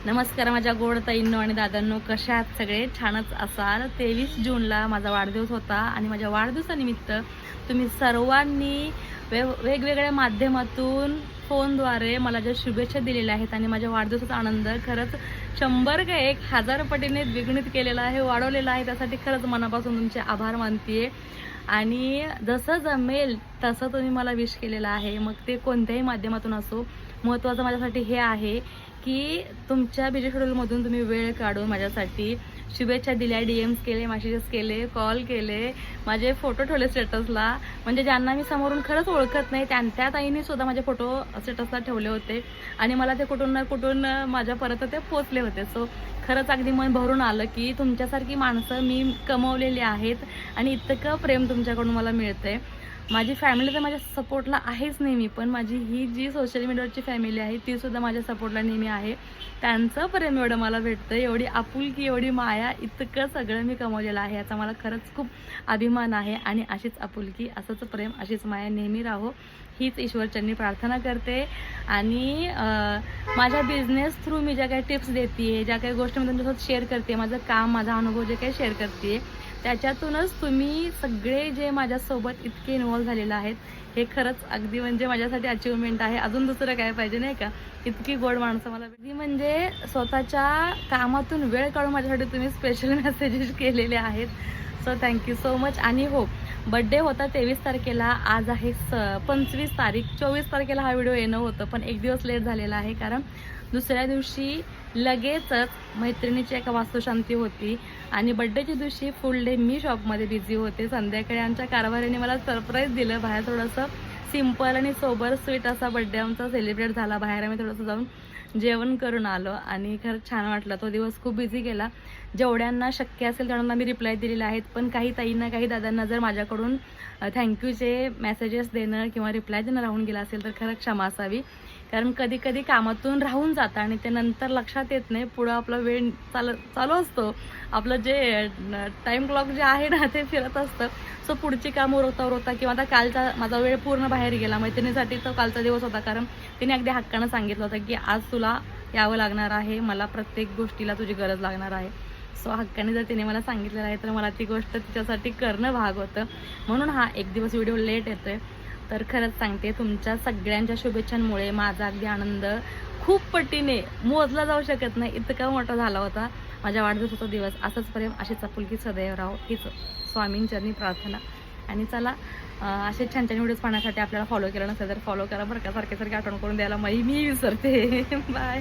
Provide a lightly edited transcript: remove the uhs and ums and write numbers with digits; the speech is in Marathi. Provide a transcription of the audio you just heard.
नमस्कार माझ्या गोड ताईंनो आणि दादांनो, कशा आहात सगळे? छानच असाल. 23 जूनला माझा वाढदिवस होता आणि माझ्या वाढदिवसानिमित्त तुम्ही सर्वांनी वेगवेगळ्या माध्यमातून फोनद्वारे मला ज्या शुभेच्छा दिलेल्या आहेत आणि माझ्या वाढदिवसाचा आनंद खरंच 100 का 1000 पटीने द्विगुणित केलेला आहे, वाढवलेला आहे. त्यासाठी खरंच मनापासून तुमचे आभार मानते. आणि जसं जमेल तसं तुम्ही मला विश केलेलं आहे, मग ते कोणत्याही माध्यमातून असो. महत्त्वाचं माझ्यासाठी हे आहे की तुमच्या बिझी शेड्यूलमधून तुम्ही वेळ काढून माझ्यासाठी शुभेच्छा दिल्या, DMs केले, मेसेजेस केले, कॉल केले, माझे फोटो ठेवले स्टेटसला. म्हणजे ज्यांना मी समोरून खरंच ओळखत नाही त्या ताईंनी सुद्धा माझे फोटो स्टेटसला ठेवले होते आणि मला ते कुठून ना कुठून माझ्यापर्यंत ते पोचले होते. सो खरंच अगदी मन भरून आलं की तुमच्यासारखी माणसं मी कमवलेली आहेत आणि इतकं प्रेम तुमच्याकडून मला मिळतंय. माझी फॅमिली तर माझ्या सपोर्टला आहेच नेहमी, पण माझी ही जी सोशल मीडियावरची फॅमिली आहे ती सुद्धा माझ्या सपोर्टला नेहमी आहे. त्यांचं प्रेम एवढं मला भेटतं, एवढी आपुलकी, एवढी माया, इतकं सगळं मी कमवलेलं आहे. याचा मला खरंच खूप अभिमान आहे आणि अशीच आपुलकी, असंच प्रेम, अशीच माया नेहमी राहो हीच ईश्वरचरणी प्रार्थना करते. आणि माझ्या बिझनेस थ्रू मी ज्या काही टिप्स देते, ज्या काही गोष्टी मी तुमच्यासोबत शेअर करते, माझं काम, माझा अनुभव जे काही शेअर करते, त्याच्यातूनच तुम्ही सगळे जे माझ्यासोबत इतके इन्व्हॉल्व झालेले आहेत, हे खरंच अगदी म्हणजे माझ्यासाठी अचिव्हमेंट आहे. अजून दुसरं काय पाहिजे नाही का? इतकी गोड माणसं मला भेटली. म्हणजे स्वतःच्या कामातून वेळ काढून माझ्यासाठी तुम्ही स्पेशल मेसेजेस केलेले आहेत. So thank you so much. आणि हो, बड्डे होता 23 तारखेला, आज आहे 25 तारीख. 24 तारखेला हा व्हिडिओ येणं होतं, पण एक दिवस लेट झालेला आहे कारण दुसऱ्या दिवशी लगेचच मैत्रिणीची एका वास्तुशांती होती आणि बड्डेच्या दिवशी फुल डे मी शॉपमध्ये बिझी होते. संध्याकाळी आमच्या कारभारीने मला सरप्राईज दिलं. बाहेर थोडंसं सिम्पल आणि सोबर स्वीट असा बड्डे आमचा सेलिब्रेट झाला. बाहेर आम्ही थोडंसं जाऊन जेवण करून आलो आणि खरंच छान वाटलं. तो दिवस खूप बिझी गेला. जेवढ्यांना शक्य असेल तेवढ्यांना मी रिप्लाय दिलेले आहेत, पण काही ताईंना, काही दादांना जर माझ्याकडून थँक्यूचे मेसेजेस देणं किंवा रिप्लाय देणं राहून गेला असेल तर खरंच क्षमा असावी. कारण कधी कधी कामातून राहून जातं आणि ते नंतर लक्षात येत नाही. पुढं आपला वेळ चालू असतो, आपलं जे टाईम क्लॉक जे आहे ना ते फिरत असतं. सो पुढची कामं उरवता किंवा आता कालचा माझा वेळ पूर्ण बाहेर गेला. मैत्रिणीसाठी तो कालचा दिवस होता कारण तिने अगदी हक्कानं सांगितलं होतं की आज तुला यावं लागणार आहे, मला प्रत्येक गोष्टीला तुझी गरज लागणार आहे. सो हक्काने जर तिने मला सांगितलेलं आहे तर मला ती गोष्ट तिच्यासाठी करणं भाग होतं. म्हणून हा एक दिवस व्हिडिओ लेट येतोय. तर खरंच सांगते, तुमच्या सगळ्यांच्या शुभेच्छांमुळे माझा अगदी आनंद खूप पटीने मोजला जाऊ शकत नाही, इतका मोठा झाला होता. माझ्या वाढदिवसाचा दिवस असंच प्रेम, अशीच आपुलकी सदैव राहो हीच स्वामींचरणी प्रार्थना. आणि चला, असे छान छान व्हिडिओज पाहण्यासाठी आपल्याला फॉलो केलं नसेल तर फॉलो करा बरं का. सारखे आठवण करून द्यायला मी विसरते. बाय.